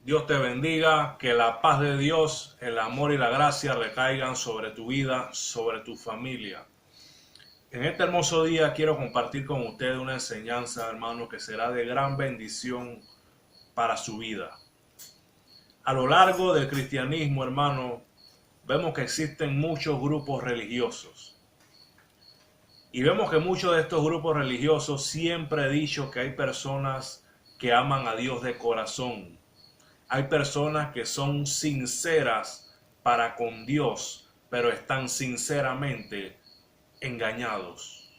Dios te bendiga, que la paz de Dios, el amor y la gracia recaigan sobre tu vida, sobre tu familia. En este hermoso día quiero compartir con ustedes una enseñanza, hermano, que será de gran bendición para su vida. A lo largo del cristianismo, hermano, vemos que existen muchos grupos religiosos. Y vemos que muchos de estos grupos religiosos siempre he dicho que hay personas que aman a Dios de corazón. Hay personas que son sinceras para con Dios, pero están sinceramente engañados.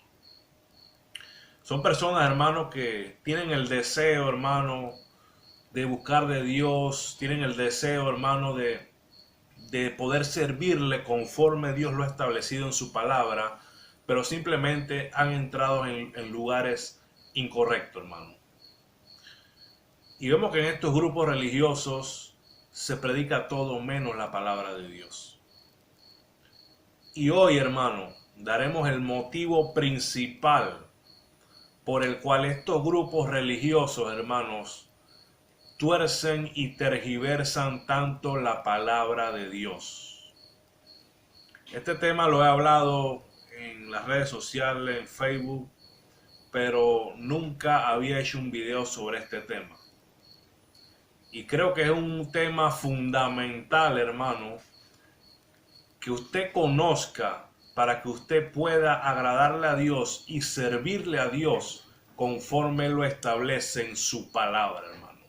Son personas, hermano, que tienen el deseo, hermano, de buscar de Dios, tienen el deseo, hermano, de poder servirle conforme Dios lo ha establecido en su palabra, pero simplemente han entrado en lugares incorrectos, hermano. Y vemos que en estos grupos religiosos se predica todo menos la palabra de Dios. Y hoy, hermano, daremos el motivo principal por el cual estos grupos religiosos, hermanos, tuercen y tergiversan tanto la palabra de Dios. Este tema lo he hablado en las redes sociales, en Facebook, pero nunca había hecho un video sobre este tema. Y creo que es un tema fundamental, hermano, que usted conozca para que usted pueda agradarle a Dios y servirle a Dios conforme lo establece en su palabra, hermano.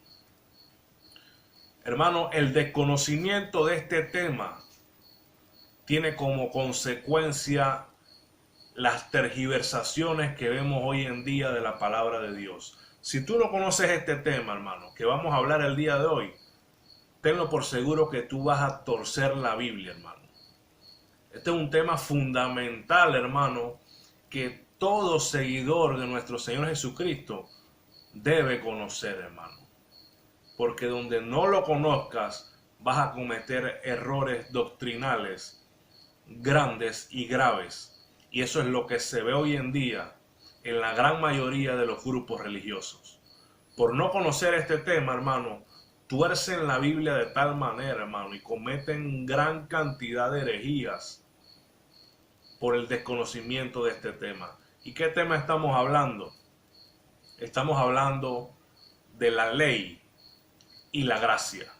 Hermano, el desconocimiento de este tema tiene como consecuencia las tergiversaciones que vemos hoy en día de la palabra de Dios. Si tú no conoces este tema, hermano, que vamos a hablar el día de hoy, tenlo por seguro que tú vas a torcer la Biblia, hermano. Este es un tema fundamental, hermano, que todo seguidor de nuestro Señor Jesucristo debe conocer, hermano. Porque donde no lo conozcas, vas a cometer errores doctrinales grandes y graves. Y eso es lo que se ve hoy en día en la gran mayoría de los grupos religiosos. Por no conocer este tema, hermano, tuercen la Biblia de tal manera, hermano, y cometen gran cantidad de herejías por el desconocimiento de este tema. ¿Y qué tema estamos hablando? Estamos hablando de la ley y la gracia,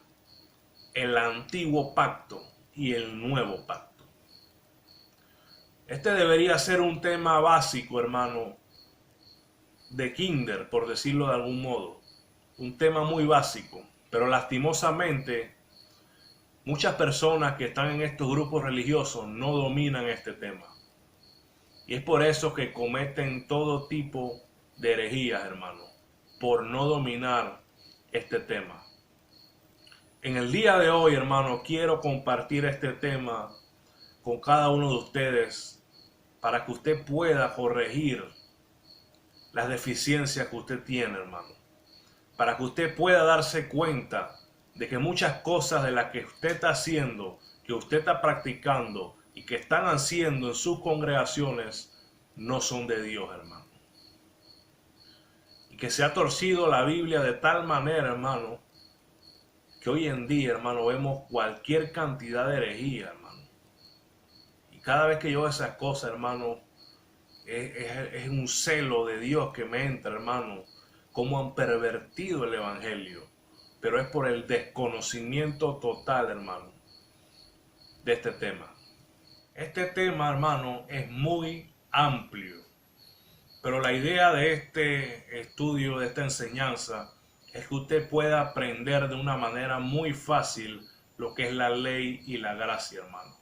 el antiguo pacto y el nuevo pacto. Este debería ser un tema básico, hermano, de kinder, por decirlo de algún modo. Un tema muy básico, pero lastimosamente muchas personas que están en estos grupos religiosos no dominan este tema. Y es por eso que cometen todo tipo de herejías, hermano, por no dominar este tema. En el día de hoy, hermano, quiero compartir este tema con cada uno de ustedes para que usted pueda corregir las deficiencias que usted tiene, hermano. Para que usted pueda darse cuenta de que muchas cosas de las que usted está haciendo, que usted está practicando y que están haciendo en sus congregaciones no son de Dios, hermano. Y que se ha torcido la Biblia de tal manera, hermano, que hoy en día, hermano, vemos cualquier cantidad de herejía, hermano. Y cada vez que yo veo esas cosas, hermano, es un celo de Dios que me entra, hermano, cómo han pervertido el evangelio. Pero es por el desconocimiento total, hermano, de este tema. Este tema, hermano, es muy amplio. Pero la idea de este estudio, de esta enseñanza, es que usted pueda aprender de una manera muy fácil lo que es la ley y la gracia, hermano.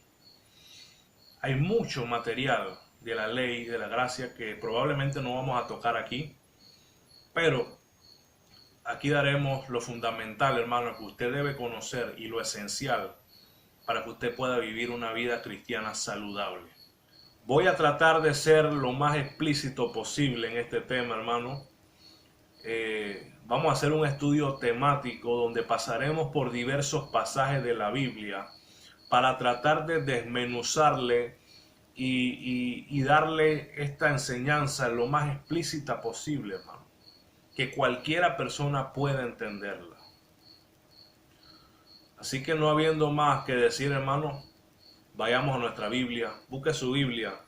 Hay mucho material de la ley y de la gracia que probablemente no vamos a tocar aquí, pero aquí daremos lo fundamental, hermano, que usted debe conocer y lo esencial para que usted pueda vivir una vida cristiana saludable. Voy a tratar de ser lo más explícito posible en este tema, hermano. Vamos a hacer un estudio temático donde pasaremos por diversos pasajes de la Biblia para tratar de desmenuzarle y darle esta enseñanza lo más explícita posible, hermano, que cualquiera persona pueda entenderla. Así que no habiendo más que decir, hermano, vayamos a nuestra Biblia. Busque su Biblia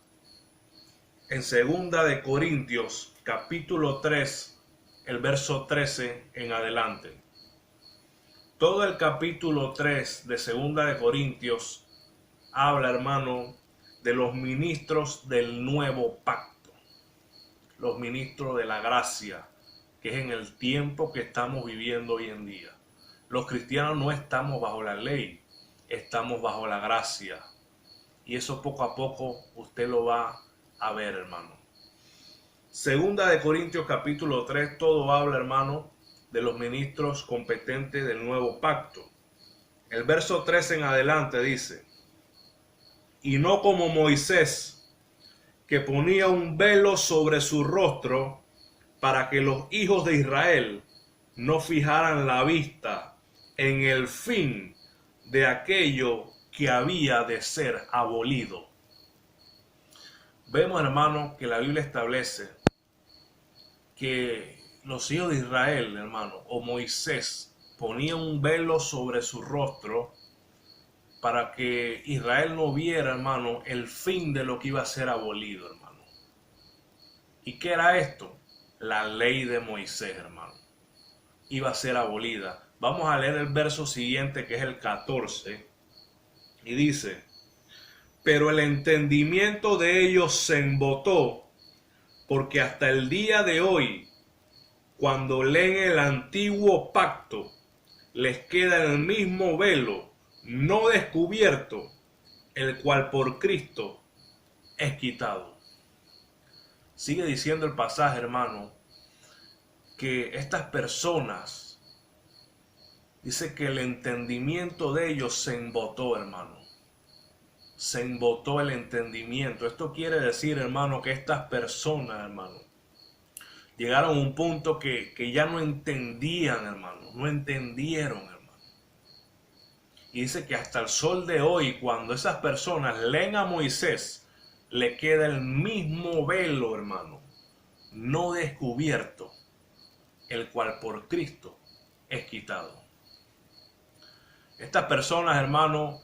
en 2 capítulo 3, el verso 13 en adelante. Todo el capítulo 3 de 2 habla, hermano, de los ministros del nuevo pacto, los ministros de la gracia, que es en el tiempo que estamos viviendo hoy en día. Los cristianos no estamos bajo la ley, estamos bajo la gracia. Y eso poco a poco usted lo va a ver, hermano. 2 capítulo 3, todo habla, hermano, de los ministros competentes del nuevo pacto. El verso 13 en adelante dice: y no como Moisés, que ponía un velo sobre su rostro para que los hijos de Israel no fijaran la vista en el fin de aquello que había de ser abolido. Vemos, hermano, que la Biblia establece que los hijos de Israel, hermano, o Moisés, ponía un velo sobre su rostro para que Israel no viera, hermano, el fin de lo que iba a ser abolido, hermano. ¿Y qué era esto? La ley de Moisés, hermano, iba a ser abolida. Vamos a leer el verso siguiente, que es el 14, y dice: pero el entendimiento de ellos se embotó, porque hasta el día de hoy, cuando leen el antiguo pacto, les queda el mismo velo no descubierto, el cual por Cristo es quitado. Sigue diciendo el pasaje, hermano, que estas personas, dice que el entendimiento de ellos se embotó, hermano. Se embotó el entendimiento. Esto quiere decir, hermano, que estas personas, hermano, llegaron a un punto que ya no entendían, hermano. No entendieron, hermano. Y dice que hasta el sol de hoy, cuando esas personas leen a Moisés, le queda el mismo velo, hermano, no descubierto, el cual por Cristo es quitado. Estas personas, hermano,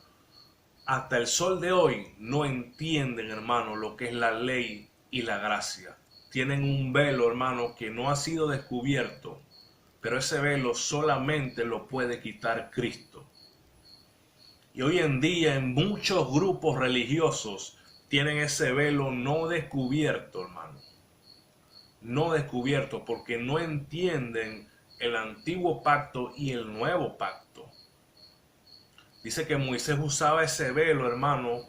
hasta el sol de hoy no entienden, hermano, lo que es la ley y la gracia. Tienen un velo, hermano, que no ha sido descubierto, pero ese velo solamente lo puede quitar Cristo. Y hoy en día en muchos grupos religiosos tienen ese velo no descubierto, hermano. No descubierto, porque no entienden el antiguo pacto y el nuevo pacto. Dice que Moisés usaba ese velo, hermano,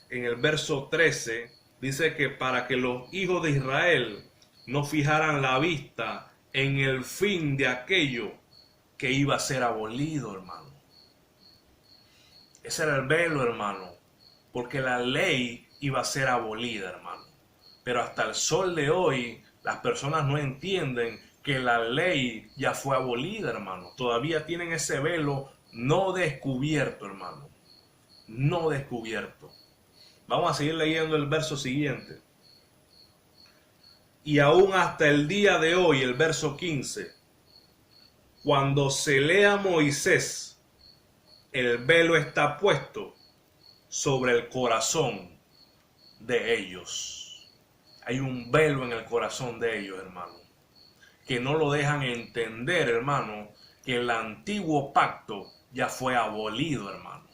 en el verso 13, dice que para que los hijos de Israel no fijaran la vista en el fin de aquello que iba a ser abolido, hermano. Ese era el velo, hermano, porque la ley iba a ser abolida, hermano. Pero hasta el sol de hoy, las personas no entienden que la ley ya fue abolida, hermano. Todavía tienen ese velo no descubierto, hermano. No descubierto. Vamos a seguir leyendo el verso siguiente. Y aún hasta el día de hoy, el verso 15, cuando se lea Moisés, el velo está puesto sobre el corazón de ellos. Hay un velo en el corazón de ellos, hermano, que no lo dejan entender, hermano, que el antiguo pacto ya fue abolido, hermano,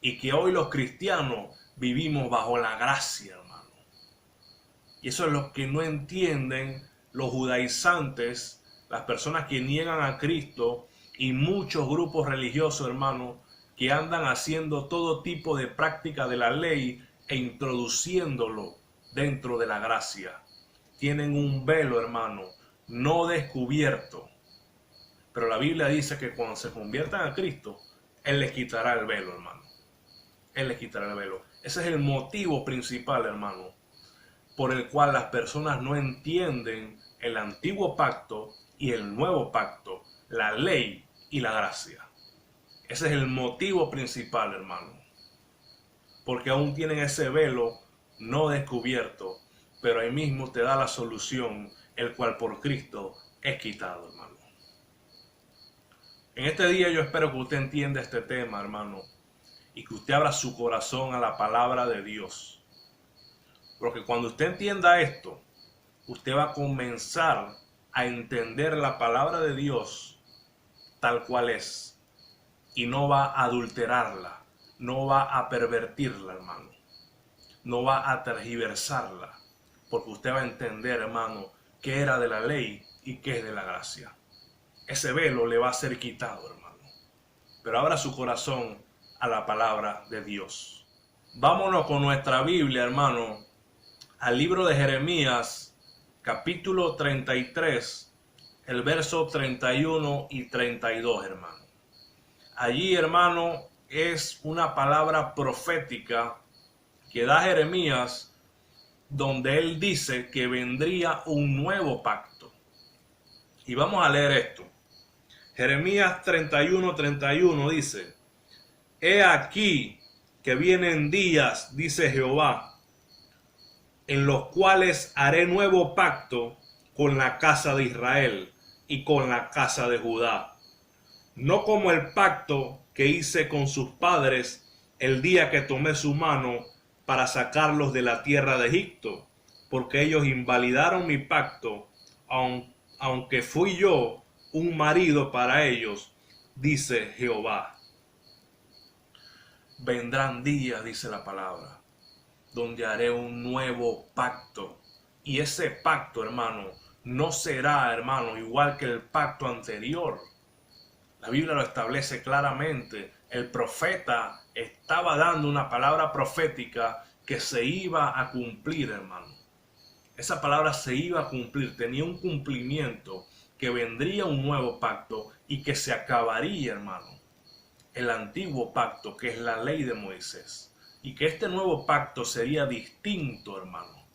y que hoy los cristianos vivimos bajo la gracia, hermano. Y eso es lo que no entienden los judaizantes, las personas que niegan a Cristo, y muchos grupos religiosos, hermano, que andan haciendo todo tipo de práctica de la ley e introduciéndolo dentro de la gracia. Tienen un velo, hermano, no descubierto. Pero la Biblia dice que cuando se conviertan a Cristo, Él les quitará el velo, hermano. Él les quitará el velo. Ese es el motivo principal, hermano, por el cual las personas no entienden el antiguo pacto y el nuevo pacto, la ley y la gracia. Ese es el motivo principal, hermano. Porque aún tienen ese velo no descubierto, pero ahí mismo te da la solución, el cual por Cristo es quitado, hermano. En este día yo espero que usted entienda este tema, hermano, y que usted abra su corazón a la palabra de Dios. Porque cuando usted entienda esto, usted va a comenzar a entender la palabra de Dios tal cual es, y no va a adulterarla, no va a pervertirla, hermano, no va a tergiversarla, porque usted va a entender, hermano, qué era de la ley y qué es de la gracia. Ese velo le va a ser quitado, hermano. Pero abra su corazón a la palabra de Dios. Vámonos con nuestra Biblia, hermano, al libro de Jeremías, capítulo 33, el verso 31 y 32, hermano. Allí, hermano, es una palabra profética que da Jeremías, donde él dice que vendría un nuevo pacto. Y vamos a leer esto. Jeremías 31:31 dice: He aquí que vienen días, dice Jehová, en los cuales haré nuevo pacto con la casa de Israel y con la casa de Judá. No como el pacto que hice con sus padres el día que tomé su mano para sacarlos de la tierra de Egipto, porque ellos invalidaron mi pacto, aunque fui yo un marido para ellos, dice Jehová. Vendrán días, dice la palabra, donde haré un nuevo pacto. Y ese pacto, hermano, no será, hermano, igual que el pacto anterior. La Biblia lo establece claramente. El profeta estaba dando una palabra profética que se iba a cumplir, hermano. Esa palabra se iba a cumplir, tenía un cumplimiento, que vendría un nuevo pacto y que se acabaría, hermano, el antiguo pacto, que es la ley de Moisés. Y que este nuevo pacto sería distinto, hermano.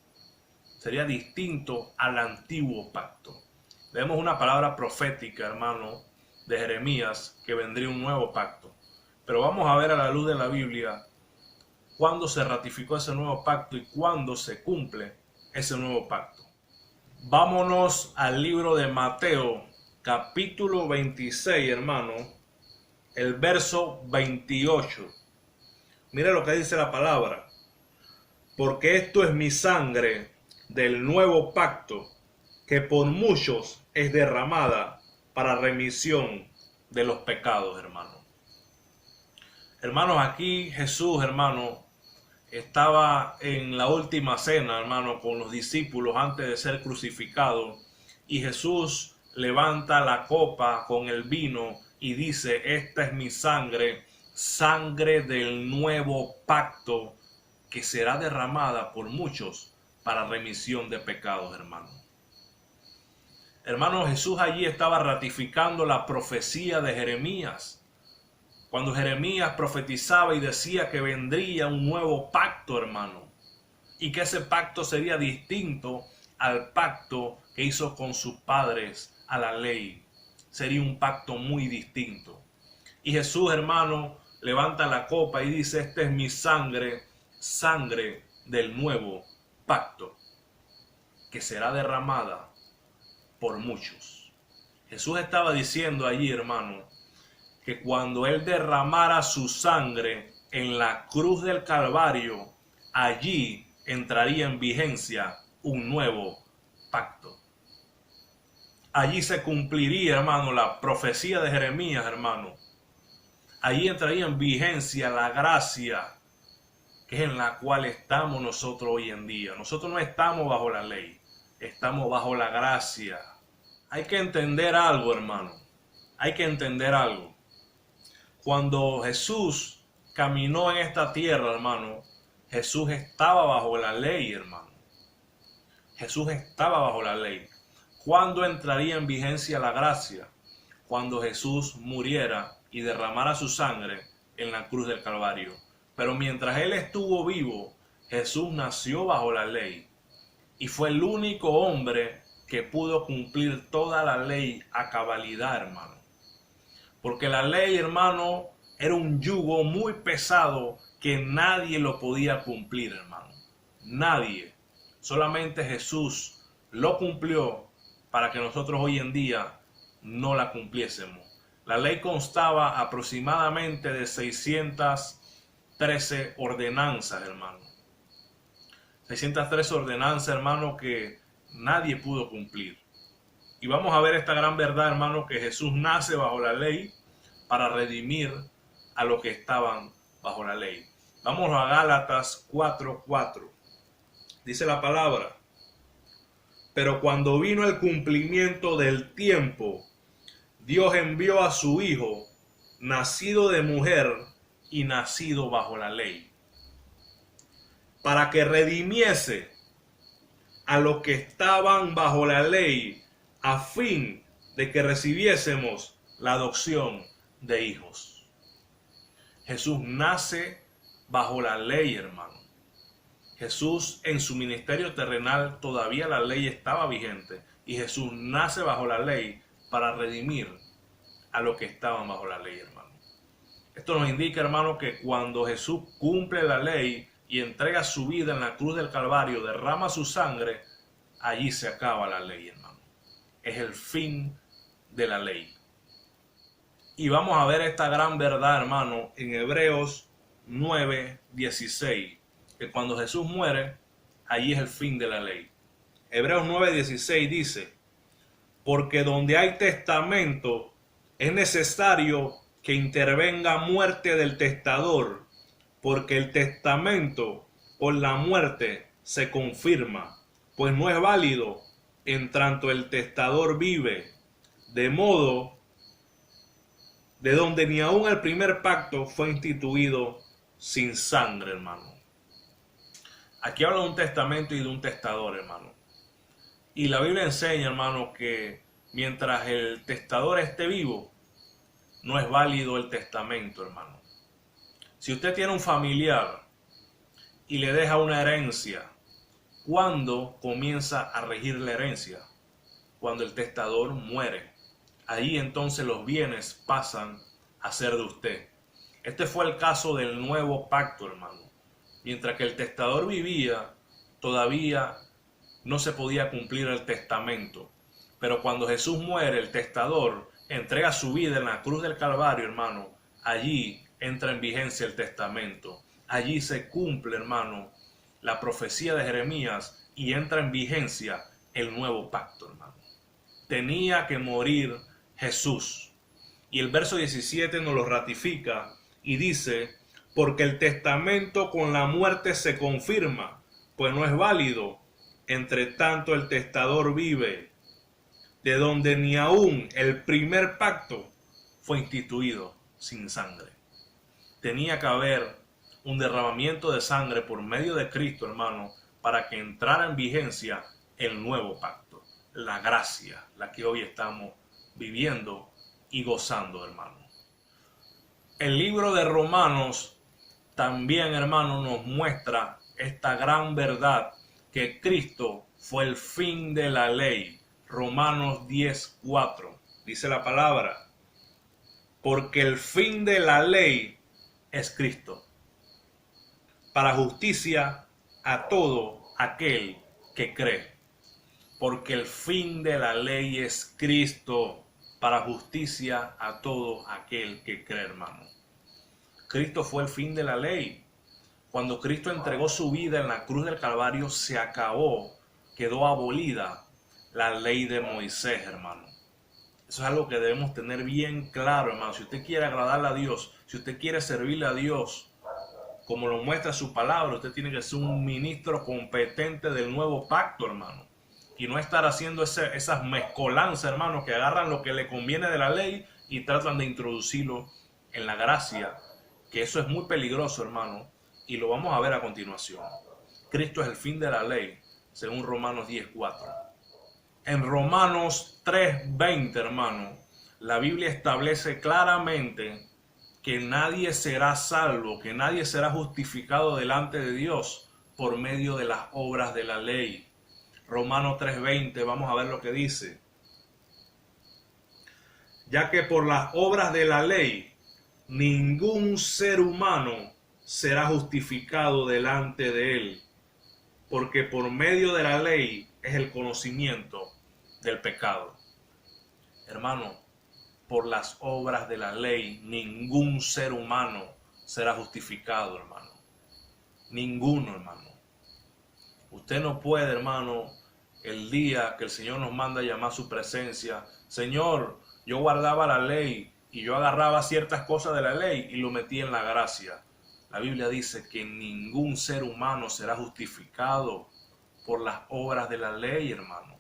Sería distinto al antiguo pacto. Vemos una palabra profética, hermano, de Jeremías, que vendría un nuevo pacto. Pero vamos a ver a la luz de la Biblia cuándo se ratificó ese nuevo pacto y cuándo se cumple ese nuevo pacto. Vámonos al libro de Mateo, capítulo 26, hermano, el verso 28. Mira lo que dice la palabra. Porque esto es mi sangre del nuevo pacto, que por muchos es derramada para remisión de los pecados, hermano. Hermanos, aquí Jesús, hermano, estaba en la última cena, hermano, con los discípulos antes de ser crucificado, y Jesús levanta la copa con el vino y dice: esta es mi sangre, sangre del nuevo pacto, que será derramada por muchos para remisión de pecados, hermano. Hermano, Jesús allí estaba ratificando la profecía de Jeremías. Cuando Jeremías profetizaba y decía que vendría un nuevo pacto, hermano, y que ese pacto sería distinto al pacto que hizo con sus padres a la ley. Sería un pacto muy distinto. Y Jesús, hermano, levanta la copa y dice: esta es mi sangre, sangre del nuevo pacto, que será derramada por muchos. Jesús estaba diciendo allí, hermano, que cuando él derramara su sangre en la cruz del Calvario, allí entraría en vigencia un nuevo pacto. Allí se cumpliría, hermano, la profecía de Jeremías, hermano. Allí entraría en vigencia la gracia, que es en la cual estamos nosotros hoy en día. Nosotros no estamos bajo la ley, estamos bajo la gracia. Hay que entender algo, hermano. Hay que entender algo. Cuando Jesús caminó en esta tierra, hermano, Jesús estaba bajo la ley, hermano. Jesús estaba bajo la ley. ¿Cuándo entraría en vigencia la gracia? Cuando Jesús muriera y derramara su sangre en la cruz del Calvario. Pero mientras él estuvo vivo, Jesús nació bajo la ley y fue el único hombre que pudo cumplir toda la ley a cabalidad, hermano. Porque la ley, hermano, era un yugo muy pesado que nadie lo podía cumplir, hermano. Nadie. Solamente Jesús lo cumplió para que nosotros hoy en día no la cumpliésemos. La ley constaba aproximadamente de 613 ordenanzas, hermano. 613 ordenanzas, hermano, que nadie pudo cumplir. Y vamos a ver esta gran verdad, hermano, que Jesús nace bajo la ley para redimir a los que estaban bajo la ley. Vamos a Gálatas 4:4. Dice la palabra: pero cuando vino el cumplimiento del tiempo, Dios envió a su Hijo, nacido de mujer y nacido bajo la ley, para que redimiese a los que estaban bajo la ley, a fin de que recibiésemos la adopción de hijos. Jesús nace bajo la ley, hermano. Jesús en su ministerio terrenal todavía la ley estaba vigente y Jesús nace bajo la ley para redimir a los que estaban bajo la ley, hermano. Esto nos indica, hermano, que cuando Jesús cumple la ley y entrega su vida en la cruz del Calvario, derrama su sangre, allí se acaba la ley, hermano. Es el fin de la ley. Y vamos a ver esta gran verdad, hermano, en Hebreos 9:16, que cuando Jesús muere, allí es el fin de la ley. Hebreos 9:16 dice: porque donde hay testamento, es necesario que intervenga muerte del testador, porque el testamento por la muerte se confirma, pues no es válido en tanto el testador vive, de modo de donde ni aun el primer pacto fue instituido sin sangre, hermano. Aquí habla de un testamento y de un testador, hermano. Y la Biblia enseña, hermano, que mientras el testador esté vivo, no es válido el testamento, hermano. Si usted tiene un familiar y le deja una herencia, ¿cuándo comienza a regir la herencia? Cuando el testador muere. Ahí entonces los bienes pasan a ser de usted. Este fue el caso del nuevo pacto, hermano. Mientras que el testador vivía, todavía no se podía cumplir el testamento. Pero cuando Jesús muere, el testador entrega su vida en la cruz del Calvario, hermano. Allí entra en vigencia el testamento. Allí se cumple, hermano, la profecía de Jeremías y entra en vigencia el nuevo pacto, hermano. Tenía que morir Jesús. Y el verso 17 nos lo ratifica y dice: porque el testamento con la muerte se confirma, pues no es válido entre tanto el testador vive, de donde ni aún el primer pacto fue instituido sin sangre. Tenía que haber un derramamiento de sangre por medio de Cristo, hermano, para que entrara en vigencia el nuevo pacto, la gracia, la que hoy estamos viviendo y gozando, hermano. El libro de Romanos también, hermano, nos muestra esta gran verdad, que Cristo fue el fin de la ley. Romanos 10:4 dice la palabra: porque el fin de la ley es Cristo, para justicia a todo aquel que cree. Porque el fin de la ley es Cristo, para justicia a todo aquel que cree, hermano. Cristo fue el fin de la ley. Cuando Cristo entregó su vida en la cruz del Calvario, se acabó, quedó abolida la ley de Moisés, hermano. Eso es algo que debemos tener bien claro, hermano. Si usted quiere agradarle a Dios, si usted quiere servirle a Dios, como lo muestra su palabra, usted tiene que ser un ministro competente del nuevo pacto, hermano. Y no estar haciendo esas mezcolanzas, hermano, que agarran lo que le conviene de la ley y tratan de introducirlo en la gracia, que eso es muy peligroso, hermano, y lo vamos a ver a continuación. Cristo es el fin de la ley, según Romanos 10:4. En Romanos 3:20, hermano, la Biblia establece claramente que nadie será salvo, que nadie será justificado delante de Dios por medio de las obras de la ley. Romanos 3:20, vamos a ver lo que dice. Ya que por las obras de la ley, ningún ser humano será justificado delante de él, porque por medio de la ley es el conocimiento del pecado. Hermano, por las obras de la ley ningún ser humano será justificado, hermano. Ninguno, hermano. Usted no puede, hermano, el día que el Señor nos manda a llamar a su presencia, Señor, yo guardaba la ley y yo agarraba ciertas cosas de la ley y lo metí en la gracia. La Biblia dice que ningún ser humano será justificado por las obras de la ley, hermano.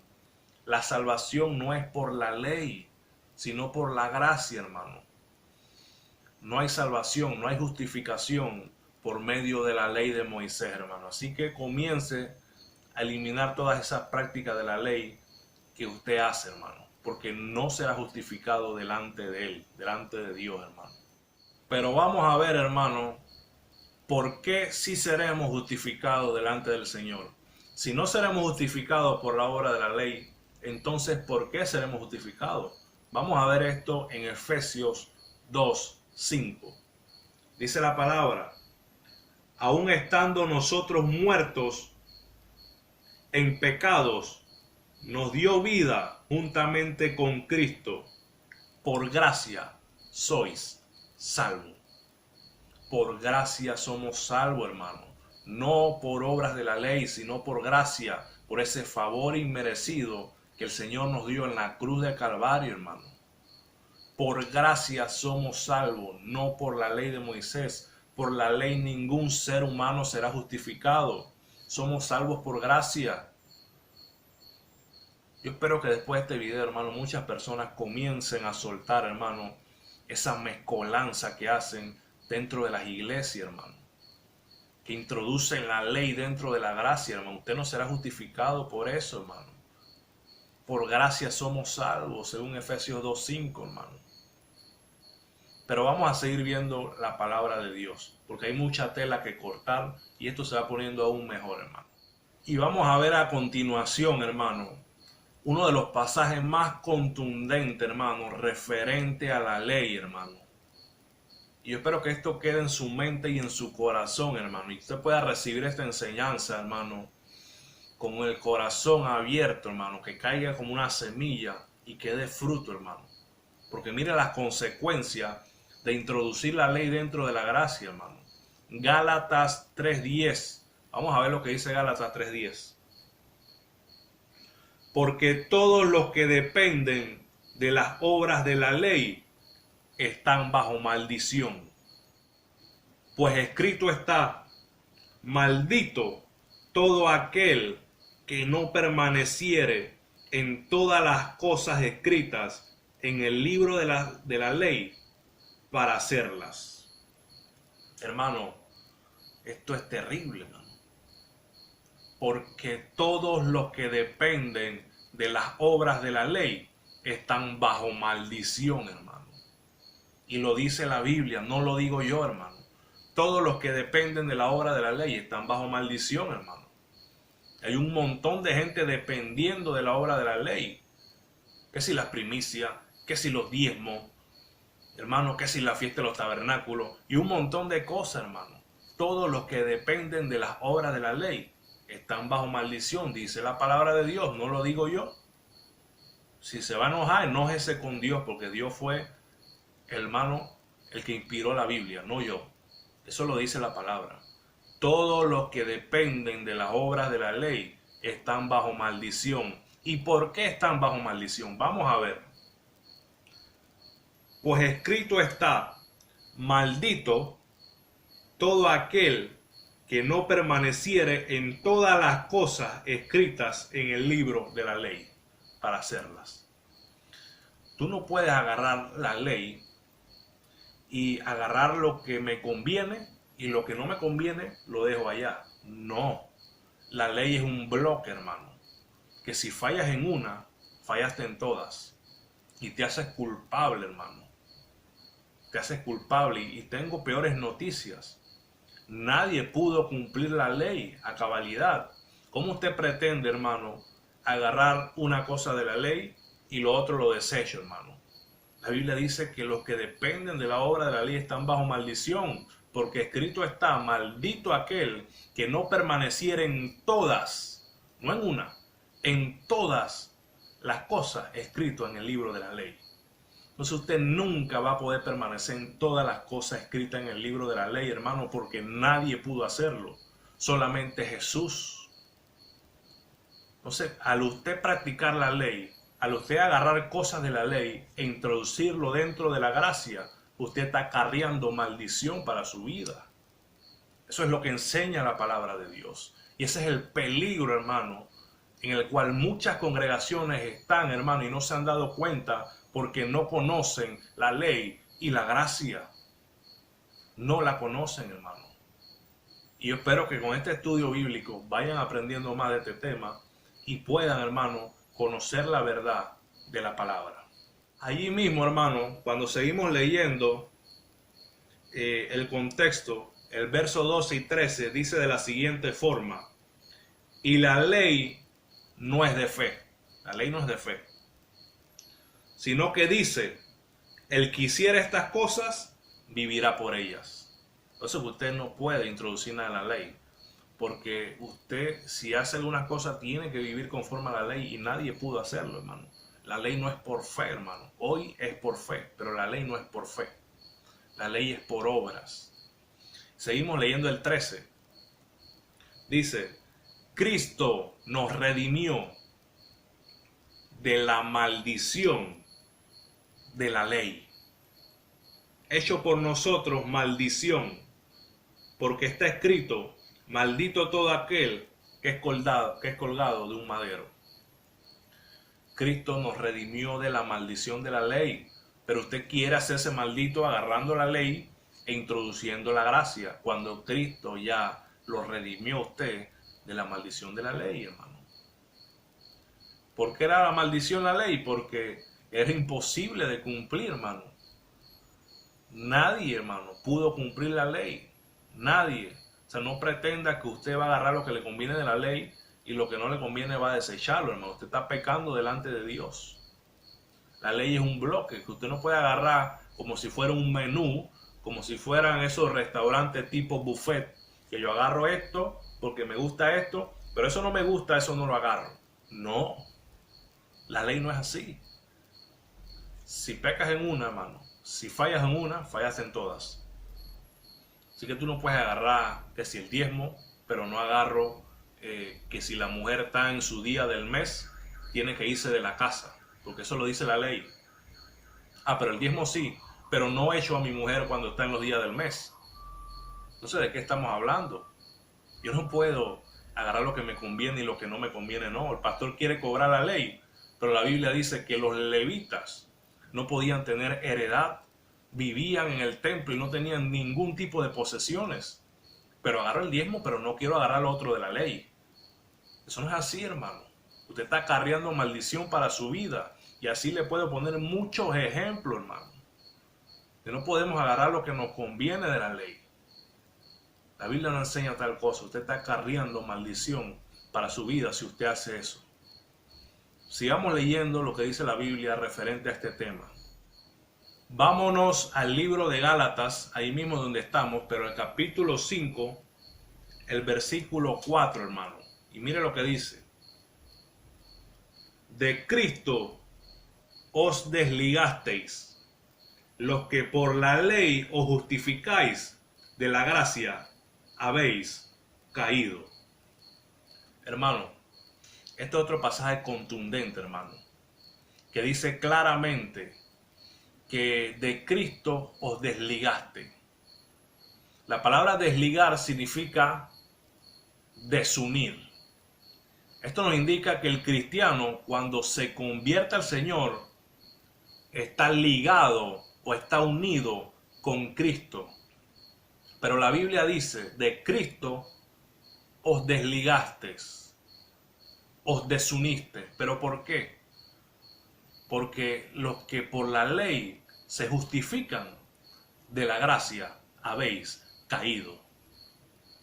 La salvación no es por la ley, sino por la gracia, hermano. No hay salvación, no hay justificación por medio de la ley de Moisés, hermano. Así que comience a eliminar todas esas prácticas de la ley que usted hace, hermano, porque no será justificado delante de él, delante de Dios, hermano. Pero vamos a ver, hermano, por qué sí seremos justificados delante del Señor. Si no seremos justificados por la obra de la ley, entonces ¿por qué seremos justificados? Vamos a ver esto en Efesios 2:5. Dice la palabra: aun estando nosotros muertos en pecados, nos dio vida juntamente con Cristo. Por gracia sois salvos. Por gracia somos salvos, hermano. No por obras de la ley, sino por gracia, por ese favor inmerecido que el Señor nos dio en la cruz de Calvario, hermano. Por gracia somos salvos, no por la ley de Moisés. Por la ley ningún ser humano será justificado. Somos salvos por gracia. Yo espero que después de este video, hermano, muchas personas comiencen a soltar, hermano, esa mezcolanza que hacen dentro de las iglesias, hermano. Que introducen la ley dentro de la gracia, hermano. Usted no será justificado por eso, hermano. Por gracia somos salvos, según Efesios 2:5, hermano. Pero vamos a seguir viendo la palabra de Dios, porque hay mucha tela que cortar y esto se va poniendo aún mejor, hermano. Y vamos a ver a continuación, hermano, uno de los pasajes más contundentes, hermano, referente a la ley, hermano. Y yo espero que esto quede en su mente y en su corazón, hermano, y usted pueda recibir esta enseñanza, hermano, con el corazón abierto, hermano, que caiga como una semilla y que dé fruto, hermano. Porque mire las consecuencias de introducir la ley dentro de la gracia, hermano. Gálatas 3:10. Vamos a ver lo que dice Gálatas 3:10. Porque todos los que dependen de las obras de la ley están bajo maldición. Pues escrito está: maldito todo aquel que no permaneciere en todas las cosas escritas en el libro de la ley para hacerlas. Hermano, esto es terrible, hermano. Porque todos los que dependen de las obras de la ley están bajo maldición, hermano. Y lo dice la Biblia, no lo digo yo, hermano. Todos los que dependen de la obra de la ley están bajo maldición, hermano. Hay un montón de gente dependiendo de la obra de la ley. Que si las primicias, que si los diezmos, hermano, que si la fiesta de los tabernáculos y un montón de cosas, hermano. Todos los que dependen de las obras de la ley están bajo maldición, dice la palabra de Dios, no lo digo yo. Si se va a enojar, enójese con Dios, porque Dios fue, hermano, el que inspiró la Biblia, no yo. Eso lo dice la palabra. Todos los que dependen de las obras de la ley están bajo maldición. ¿Y por qué están bajo maldición? Vamos a ver. Pues escrito está: maldito todo aquel que no permaneciere en todas las cosas escritas en el libro de la ley para hacerlas. Tú no puedes agarrar la ley y agarrar lo que me conviene y lo que no me conviene lo dejo allá. No, la ley es un bloque, hermano, que si fallas en una, fallaste en todas y te haces culpable, hermano. Te haces culpable y tengo peores noticias. Nadie pudo cumplir la ley a cabalidad. ¿Cómo usted pretende, hermano, agarrar una cosa de la ley y lo otro lo desecha, hermano? La Biblia dice que los que dependen de la obra de la ley están bajo maldición. porque escrito está, maldito aquel que no permaneciera en todas, no en una, en todas las cosas escritas en el libro de la ley. Entonces usted nunca va a poder permanecer en todas las cosas escritas en el libro de la ley, hermano, porque nadie pudo hacerlo, solamente Jesús. Entonces, al usted practicar la ley, al usted agarrar cosas de la ley e introducirlo dentro de la gracia, usted está acarreando maldición para su vida. Eso es lo que enseña la palabra de Dios. Y ese es el peligro, hermano, en el cual muchas congregaciones están, hermano, y no se han dado cuenta porque no conocen la ley y la gracia. No la conocen, hermano. Y yo espero que con este estudio bíblico vayan aprendiendo más de este tema y puedan, hermano, conocer la verdad de la palabra. Allí mismo, hermano, cuando seguimos leyendo el contexto, el verso 12 y 13 dice de la siguiente forma: y la ley no es de fe, la ley no es de fe, sino que dice, el que hiciera estas cosas, vivirá por ellas. Entonces usted no puede introducir nada en la ley, porque usted, si hace algunas cosas, tiene que vivir conforme a la ley, y nadie pudo hacerlo, hermano. La ley no es por fe, hermano. Hoy es por fe, pero la ley no es por fe. La ley es por obras. Seguimos leyendo el 13. Dice, Cristo nos redimió de la maldición de la ley, hecho por nosotros maldición, porque está escrito, maldito todo aquel que es colgado de un madero. Cristo nos redimió de la maldición de la ley, pero usted quiere hacerse maldito agarrando la ley e introduciendo la gracia, cuando Cristo ya lo redimió a usted de la maldición de la ley, hermano. ¿Por qué era la maldición la ley? Porque era imposible de cumplir, hermano. Nadie, hermano, pudo cumplir la ley. Nadie. O sea, no pretenda que usted va a agarrar lo que le conviene de la ley y lo que no le conviene va a desecharlo, hermano. Usted está pecando delante de Dios. La ley es un bloque que usted no puede agarrar como si fuera un menú, como si fueran esos restaurantes tipo buffet, que yo agarro esto porque me gusta esto, pero eso no me gusta, eso no lo agarro. No, la ley no es así. Si pecas en una, hermano, si fallas en una, fallas en todas. Así que tú no puedes agarrar que si el diezmo, pero no agarro que si la mujer está en su día del mes, tiene que irse de la casa, porque eso lo dice la ley. Ah, pero el diezmo sí, pero no echo a mi mujer cuando está en los días del mes. Entonces, ¿de qué estamos hablando? Yo no puedo agarrar lo que me conviene y lo que no me conviene, no. El pastor quiere cobrar la ley, pero la Biblia dice que los levitas no podían tener heredad, vivían en el templo y no tenían ningún tipo de posesiones. Pero agarro el diezmo, pero no quiero agarrar lo otro de la ley. Eso no es así, hermano. Usted está acarreando maldición para su vida. Y así le puedo poner muchos ejemplos, hermano. Que no podemos agarrar lo que nos conviene de la ley. La Biblia no enseña tal cosa. Usted está acarreando maldición para su vida si usted hace eso. Sigamos leyendo lo que dice la Biblia referente a este tema. Vámonos al libro de Gálatas, ahí mismo donde estamos, pero el capítulo 5, el versículo 4, hermano. Y mire lo que dice. De Cristo os desligasteis, los que por la ley os justificáis, de la gracia habéis caído. Hermano, este otro pasaje contundente, hermano, que dice claramente que de Cristo os desligaste. La palabra desligar significa desunir. Esto nos indica que el cristiano, cuando se convierte al Señor, está ligado o está unido con Cristo. Pero la Biblia dice, de Cristo os desligasteis, os desuniste. ¿Pero por qué? Porque los que por la ley se justifican, de la gracia habéis caído.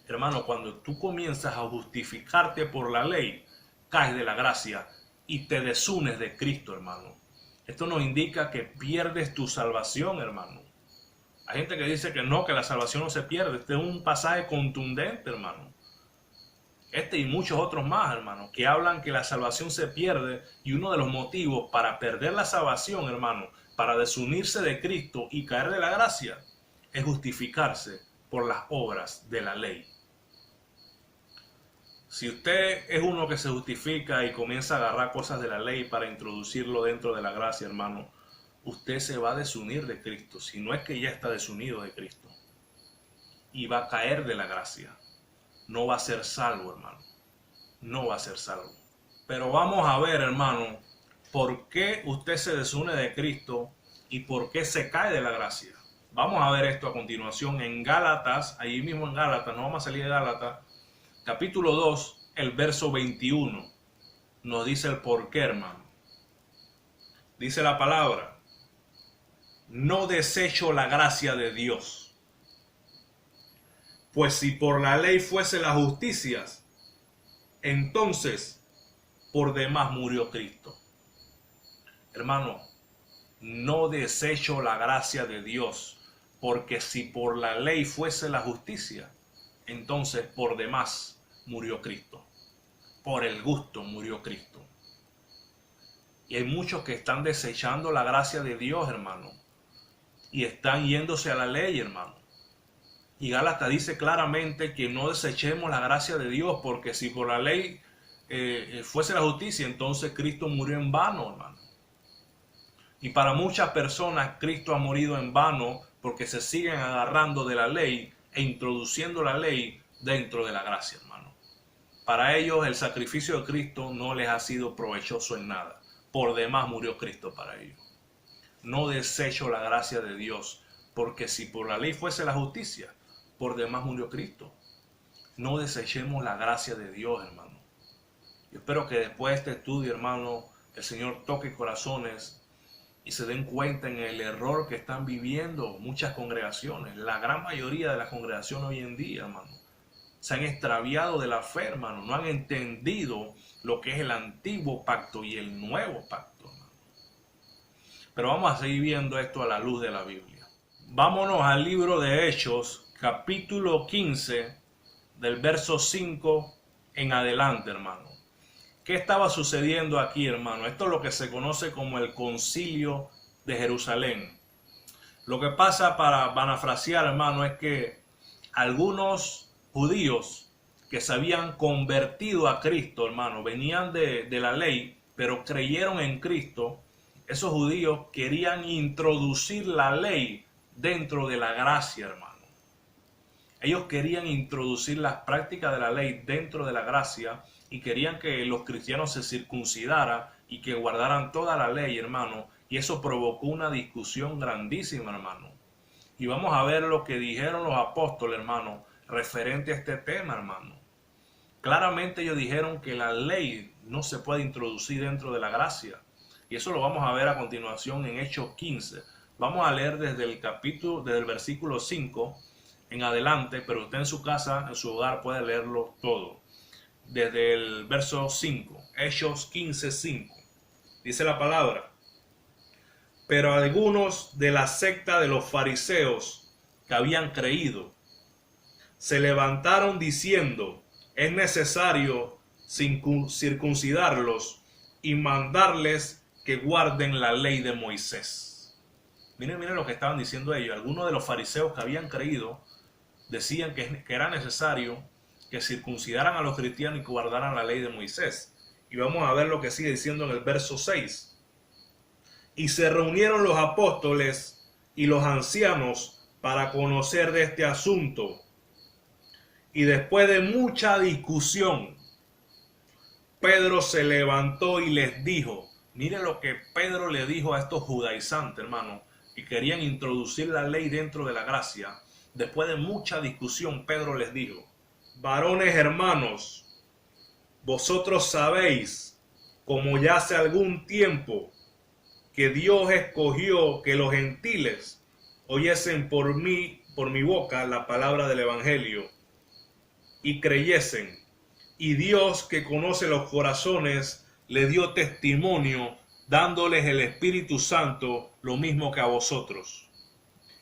Hermano, cuando tú comienzas a justificarte por la ley, caes de la gracia y te desunes de Cristo, hermano. Esto nos indica que pierdes tu salvación, hermano. Hay gente que dice que no, que la salvación no se pierde. Este es un pasaje contundente, hermano. Este y muchos otros más, hermano, que hablan que la salvación se pierde, y uno de los motivos para perder la salvación, hermano, para desunirse de Cristo y caer de la gracia, es justificarse por las obras de la ley. Si usted es uno que se justifica y comienza a agarrar cosas de la ley para introducirlo dentro de la gracia, hermano, usted se va a desunir de Cristo, si no es que ya está desunido de Cristo, y va a caer de la gracia. No va a ser salvo, hermano. No va a ser salvo. Pero vamos a ver, hermano, por qué usted se desune de Cristo y por qué se cae de la gracia. Vamos a ver esto a continuación en Gálatas, ahí mismo en Gálatas, no vamos a salir de Gálatas, capítulo 2, el verso 21. Nos dice el por qué, hermano. Dice la palabra: no desecho la gracia de Dios. Pues si por la ley fuese la justicia, entonces por demás murió Cristo. Hermano, no desecho la gracia de Dios, porque si por la ley fuese la justicia, entonces por demás murió Cristo. Por el gusto murió Cristo. Y hay muchos que están desechando la gracia de Dios, hermano, y están yéndose a la ley, hermano. Y Gálatas dice claramente que no desechemos la gracia de Dios, porque si por la ley fuese la justicia, entonces Cristo murió en vano, hermano. Y para muchas personas Cristo ha morido en vano porque se siguen agarrando de la ley e introduciendo la ley dentro de la gracia, hermano. Para ellos el sacrificio de Cristo no les ha sido provechoso en nada. Por demás murió Cristo para ellos. No desecho la gracia de Dios, porque si por la ley fuese la justicia, por demás murió Cristo. No desechemos la gracia de Dios, hermano. Yo espero que después de este estudio, hermano, el Señor toque corazones y se den cuenta en el error que están viviendo muchas congregaciones. La gran mayoría de las congregaciones hoy en día, hermano, se han extraviado de la fe, hermano. No han entendido lo que es el antiguo pacto y el nuevo pacto, hermano. Pero vamos a seguir viendo esto a la luz de la Biblia. Vámonos al libro de Hechos, capítulo 15, del verso 5 en adelante, hermano. ¿Qué estaba sucediendo aquí, hermano? Esto es lo que se conoce como el Concilio de Jerusalén. Lo que pasa, para parafrasear, hermano, es que algunos judíos que se habían convertido a Cristo, hermano, venían de la ley, pero creyeron en Cristo. Esos judíos querían introducir la ley dentro de la gracia, hermano. Ellos querían introducir las prácticas de la ley dentro de la gracia y querían que los cristianos se circuncidaran y que guardaran toda la ley, hermano. Y eso provocó una discusión grandísima, hermano. Y vamos a ver lo que dijeron los apóstoles, hermano, referente a este tema, hermano. Claramente ellos dijeron que la ley no se puede introducir dentro de la gracia. Y eso lo vamos a ver a continuación en Hechos 15. Vamos a leer desde el versículo 5 en adelante, pero usted en su casa, en su hogar, puede leerlo todo. Desde el verso 5, Hechos 15, 5. Dice la palabra: pero algunos de la secta de los fariseos que habían creído se levantaron diciendo: es necesario circuncidarlos y mandarles que guarden la ley de Moisés. Miren lo que estaban diciendo ellos. Algunos de los fariseos que habían creído decían que era necesario que circuncidaran a los cristianos y que guardaran la ley de Moisés. Y vamos a ver lo que sigue diciendo en el verso 6. Y se reunieron los apóstoles y los ancianos para conocer de este asunto. Y después de mucha discusión, Pedro se levantó y les dijo, mire lo que Pedro le dijo a estos judaizantes, hermano, que querían introducir la ley dentro de la gracia. Después de mucha discusión, Pedro les dijo: varones hermanos, vosotros sabéis, como ya hace algún tiempo, que Dios escogió que los gentiles oyesen por mi boca la palabra del evangelio y creyesen. Y Dios, que conoce los corazones, le dio testimonio, dándoles el Espíritu Santo, lo mismo que a vosotros.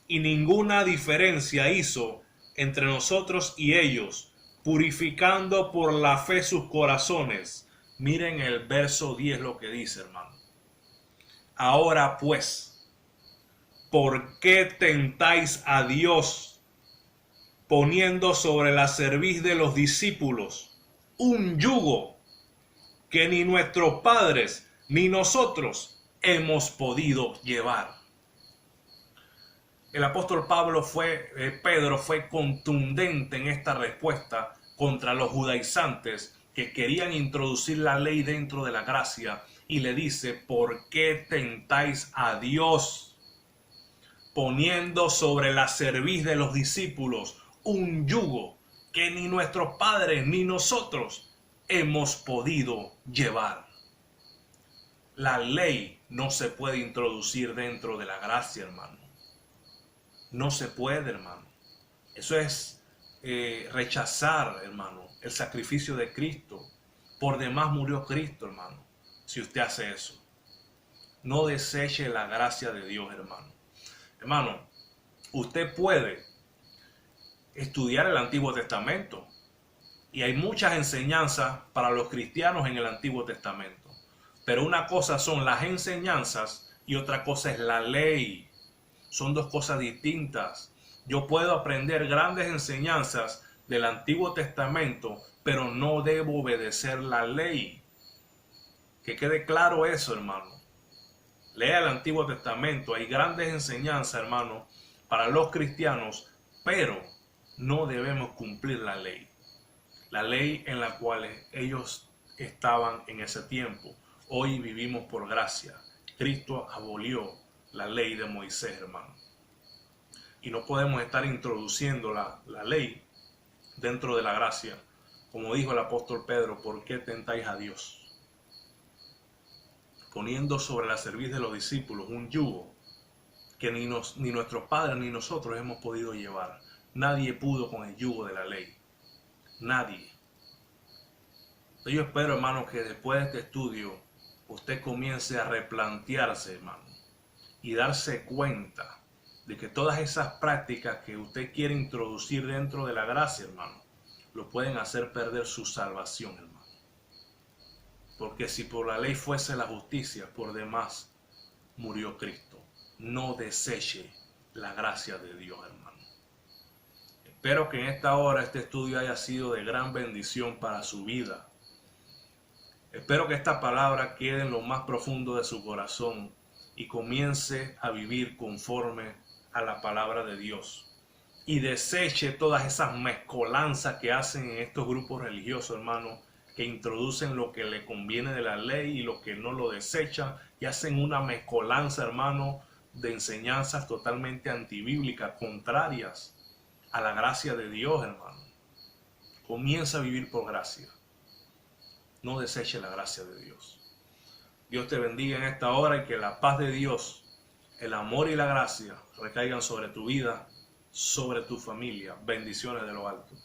y ninguna diferencia hizo entre nosotros y ellos, purificando por la fe sus corazones. Miren el verso 10 lo que dice, hermano. Ahora pues, ¿por qué tentáis a Dios poniendo sobre la cerviz de los discípulos un yugo que ni nuestros padres ni nosotros hemos podido llevar? El apóstol Pedro fue contundente en esta respuesta contra los judaizantes que querían introducir la ley dentro de la gracia, y le dice: ¿por qué tentáis a Dios poniendo sobre la cerviz de los discípulos un yugo que ni nuestros padres ni nosotros hemos podido llevar? La ley no se puede introducir dentro de la gracia, hermano. No se puede, hermano. Eso es rechazar, hermano, el sacrificio de Cristo. Por demás murió Cristo, hermano. Si usted hace eso, no deseche la gracia de Dios, hermano. Hermano, usted puede estudiar el Antiguo Testamento y hay muchas enseñanzas para los cristianos en el Antiguo Testamento. Pero una cosa son las enseñanzas y otra cosa es la ley. Son dos cosas distintas. Yo puedo aprender grandes enseñanzas del Antiguo Testamento, pero no debo obedecer la ley. Que quede claro eso, hermano. Lea el Antiguo Testamento. Hay grandes enseñanzas, hermano, para los cristianos, pero no debemos cumplir la ley. La ley en la cual ellos estaban en ese tiempo. Hoy vivimos por gracia. Cristo abolió la ley de Moisés, hermano. Y no podemos estar introduciendo la ley dentro de la gracia. Como dijo el apóstol Pedro: ¿por qué tentáis a Dios poniendo sobre la cerviz de los discípulos un yugo que ni nuestros padres ni nosotros hemos podido llevar? Nadie pudo con el yugo de la ley. Nadie. Entonces yo espero, hermano, que después de este estudio usted comience a replantearse, hermano, y darse cuenta de que todas esas prácticas que usted quiere introducir dentro de la gracia, hermano, lo pueden hacer perder su salvación, hermano. Porque si por la ley fuese la justicia, por demás murió Cristo. No deseche la gracia de Dios, hermano. Espero que en esta hora este estudio haya sido de gran bendición para su vida. Espero que esta palabra quede en lo más profundo de su corazón y comience a vivir conforme a la palabra de Dios. Y deseche todas esas mezcolanzas que hacen en estos grupos religiosos, hermano, que introducen lo que le conviene de la ley y lo que no lo desechan, y hacen una mezcolanza, hermano, de enseñanzas totalmente antibíblicas, contrarias a la gracia de Dios, hermano. Comienza a vivir por gracia. No deseche la gracia de Dios. Dios te bendiga en esta hora y que la paz de Dios, el amor y la gracia recaigan sobre tu vida, sobre tu familia. Bendiciones de lo alto.